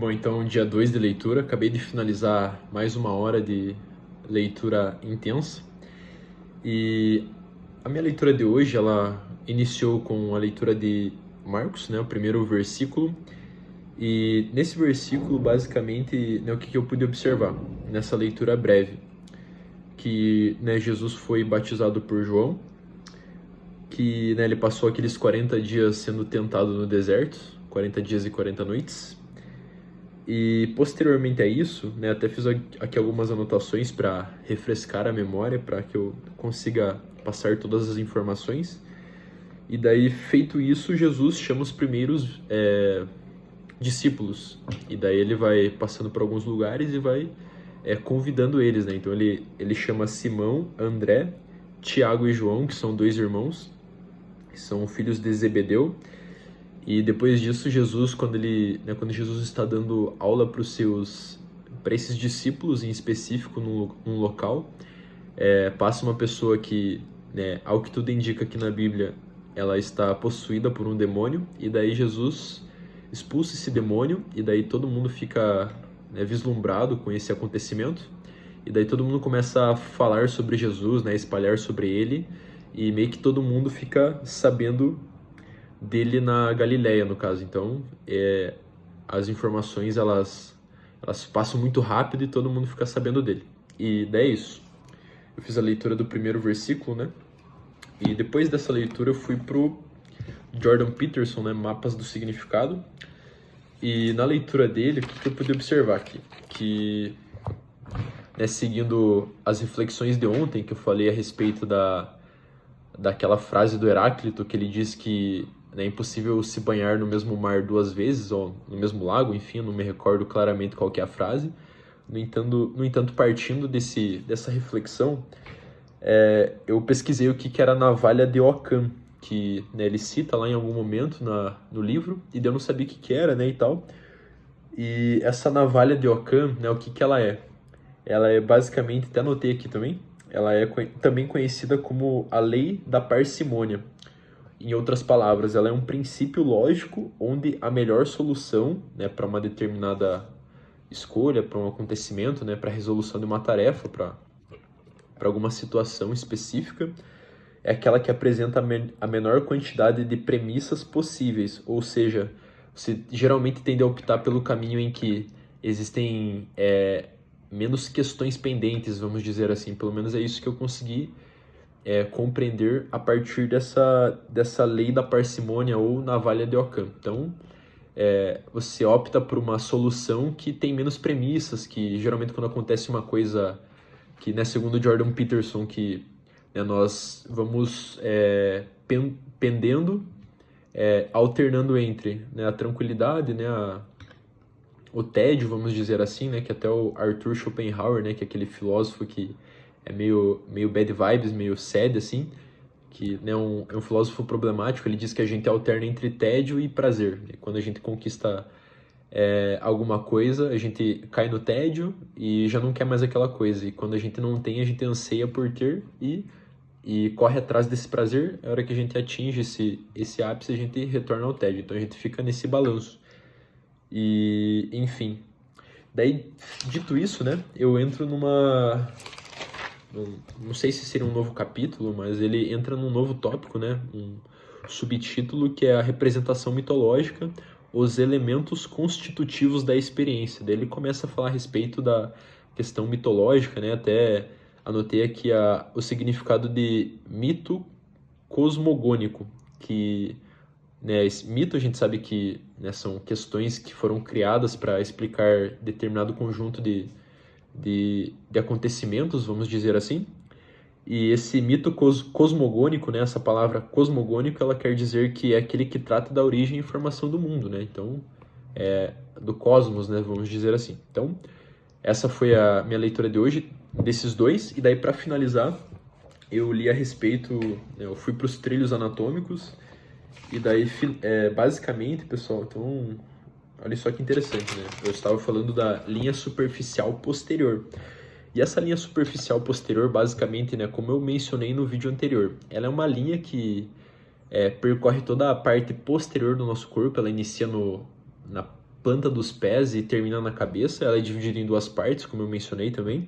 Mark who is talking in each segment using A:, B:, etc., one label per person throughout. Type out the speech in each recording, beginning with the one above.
A: Bom, então, dia 2 de leitura. Acabei de finalizar mais uma hora de leitura intensa. E a minha leitura de hoje, ela iniciou com a leitura de Marcos, né, o primeiro versículo. E nesse versículo, basicamente, né, o que eu pude observar nessa leitura breve? Que, né, Jesus foi batizado por João, que, né, ele passou aqueles 40 dias sendo tentado no deserto, 40 dias e 40 noites. E posteriormente a isso, né, até fiz aqui algumas anotações para refrescar a memória, para que eu consiga passar todas as informações. E daí, feito isso, Jesus chama os primeiros discípulos. E daí ele vai passando por alguns lugares e vai convidando eles, né? Então ele chama Simão, André, Tiago e João, que são dois irmãos, que são filhos de Zebedeu. E depois disso, Jesus, quando Jesus está dando aula para esses discípulos em específico num local, passa uma pessoa que, né, ao que tudo indica aqui na Bíblia, ela está possuída por um demônio, e daí Jesus expulsa esse demônio, e daí todo mundo fica, né, vislumbrado com esse acontecimento, e daí todo mundo começa a falar sobre Jesus, né, espalhar sobre ele, e meio que todo mundo fica sabendo dele na Galileia, no caso. Então, as informações, elas passam muito rápido e todo mundo fica sabendo dele. E daí é isso. Eu fiz a leitura do primeiro versículo, né? E depois dessa leitura eu fui pro Jordan Peterson, né? Mapas do Significado. E na leitura dele, o que eu pude observar aqui? Que, né, seguindo as reflexões de ontem, que eu falei a respeito daquela frase do Heráclito, que ele diz que é impossível se banhar no mesmo mar duas vezes, ou no mesmo lago, enfim, eu não me recordo claramente qual que é a frase. No entanto, partindo dessa reflexão, eu pesquisei o que era a navalha de Ockham, que, né, ele cita lá em algum momento no livro, e eu não sabia o que era, né, e tal. E essa navalha de Ockham, né, o que ela é? Ela é basicamente, até anotei aqui também, ela é também conhecida como a lei da parcimônia. Em outras palavras, ela é um princípio lógico onde a melhor solução, né, para uma determinada escolha, para um acontecimento, né, para a resolução de uma tarefa, para alguma situação específica, é aquela que apresenta a menor quantidade de premissas possíveis, ou seja, você geralmente tende a optar pelo caminho em que existem menos questões pendentes, vamos dizer assim. Pelo menos é isso que eu consegui compreender a partir dessa lei da parcimônia ou navalha de Ockham. Então, você opta por uma solução que tem menos premissas, que geralmente quando acontece uma coisa que, né, segundo Jordan Peterson, que, né, nós vamos pendendo, alternando entre, né, a tranquilidade, né, o tédio, vamos dizer assim, né, que até o Arthur Schopenhauer, né, que é aquele filósofo que é meio bad vibes, meio sad, assim, que, né, é um filósofo problemático. Ele diz que a gente alterna entre tédio e prazer. E quando a gente conquista alguma coisa, a gente cai no tédio e já não quer mais aquela coisa. E quando a gente não tem, a gente anseia por ter e corre atrás desse prazer. A hora que a gente atinge esse ápice, a gente retorna ao tédio. Então a gente fica nesse balanço. E, enfim. Daí, dito isso, né, eu entro não sei se seria um novo capítulo, mas ele entra num novo tópico, né? Um subtítulo que é a representação mitológica, os elementos constitutivos da experiência. Daí ele começa a falar a respeito da questão mitológica, né? Até anotei aqui o significado de mito cosmogônico, que, né, esse mito a gente sabe que, né, são questões que foram criadas para explicar determinado conjunto de acontecimentos, vamos dizer assim. E esse mito cosmogônico, né, essa palavra cosmogônico, ela quer dizer que é aquele que trata da origem e formação do mundo, né? Então, do cosmos, né, vamos dizer assim. Então, essa foi a minha leitura de hoje, desses dois. E daí, para finalizar, eu li a respeito, né, eu fui para os trilhos anatômicos. E daí, basicamente, pessoal, então, olha só que interessante, né? Eu estava falando da linha superficial posterior. E essa linha superficial posterior, basicamente, né, como eu mencionei no vídeo anterior, ela é uma linha que percorre toda a parte posterior do nosso corpo. Ela inicia planta dos pés e termina na cabeça. Ela é dividida em duas partes, como eu mencionei também.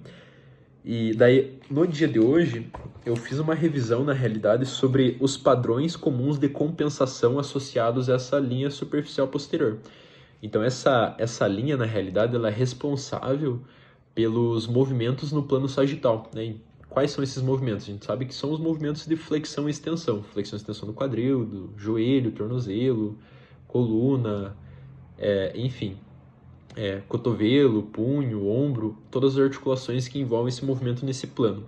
A: E daí, no dia de hoje, eu fiz uma revisão, na realidade, sobre os padrões comuns de compensação associados a essa linha superficial posterior. Então, essa linha, na realidade, ela é responsável pelos movimentos no plano sagital, né? E quais são esses movimentos? A gente sabe que são os movimentos de flexão e extensão. Flexão e extensão do quadril, do joelho, tornozelo, coluna, enfim. Cotovelo, punho, ombro, todas as articulações que envolvem esse movimento nesse plano.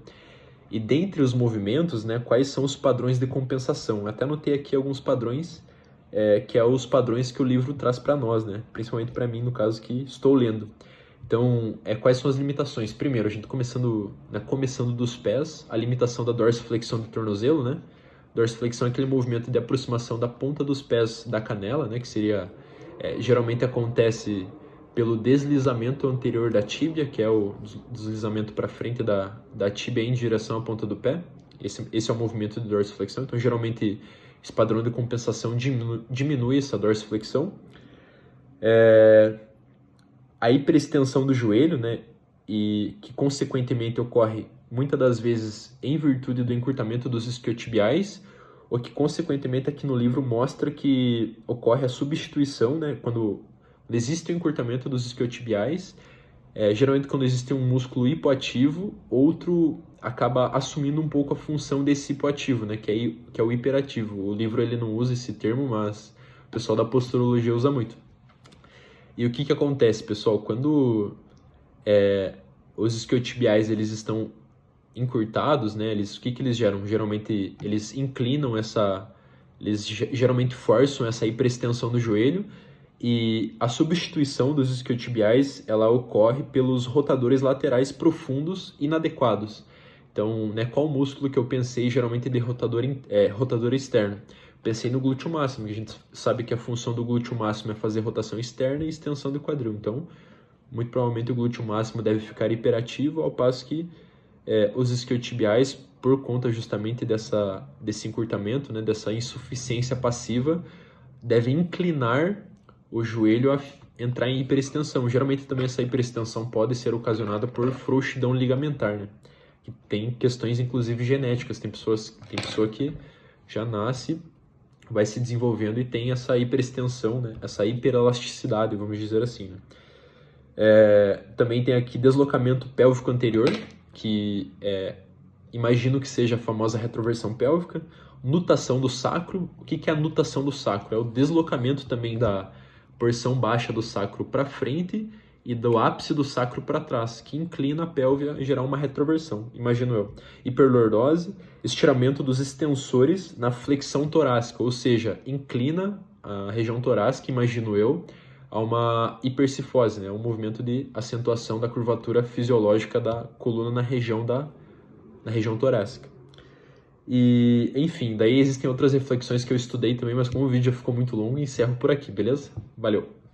A: E dentre os movimentos, né, quais são os padrões de compensação? Eu até anotei aqui alguns padrões, que é os padrões que o livro traz para nós, né? Principalmente para mim, no caso que estou lendo. Então, quais são as limitações? Primeiro, a gente começando dos pés, a limitação da dorsiflexão do tornozelo, né? Dorsiflexão é aquele movimento de aproximação da ponta dos pés da canela, né? Que seria, geralmente acontece pelo deslizamento anterior da tíbia, que é o deslizamento para frente da tíbia em direção à ponta do pé. Esse é o movimento de dorsiflexão. Então, geralmente, esse padrão de compensação diminui essa dorsiflexão. A hiperextensão do joelho, né, e que consequentemente ocorre muitas das vezes em virtude do encurtamento dos isquiotibiais, ou que consequentemente aqui no livro mostra que ocorre a substituição, né, quando existe o encurtamento dos isquiotibiais, geralmente quando existe um músculo hipoativo, outro acaba assumindo um pouco a função desse hipoativo, né, que é o hiperativo. O livro ele não usa esse termo, mas o pessoal da posturologia usa muito. E o que acontece, pessoal? Quando os isquiotibiais eles estão encurtados, né, o que eles geram? Geralmente eles inclinam eles geralmente forçam essa hiperextensão do joelho, e a substituição dos isquiotibiais ela ocorre pelos rotadores laterais profundos inadequados. Então, né, qual músculo que eu pensei geralmente de rotador externo? Pensei no glúteo máximo, que a gente sabe que a função do glúteo máximo é fazer rotação externa e extensão do quadril. Então, muito provavelmente o glúteo máximo deve ficar hiperativo, ao passo que os isquiotibiais, por conta justamente desse encurtamento, né, dessa insuficiência passiva, devem inclinar o joelho a entrar em hiperextensão. Geralmente também essa hiperextensão pode ser ocasionada por frouxidão ligamentar, né? Que tem questões inclusive genéticas. Tem pessoa que já nasce, vai se desenvolvendo e tem essa hiperextensão, né? Essa hiperelasticidade, vamos dizer assim, né? Também tem aqui deslocamento pélvico anterior, que imagino que seja a famosa retroversão pélvica. Nutação do sacro. O que é a nutação do sacro? É o deslocamento também da porção baixa do sacro para frente e do ápice do sacro para trás, que inclina a pelve a gerar uma retroversão, imagino eu. Hiperlordose, estiramento dos extensores na flexão torácica, ou seja, inclina a região torácica, imagino eu, a uma hipercifose, né? Um movimento de acentuação da curvatura fisiológica da coluna na região torácica. E, enfim, daí existem outras reflexões que eu estudei também, mas como o vídeo já ficou muito longo, encerro por aqui, beleza? Valeu!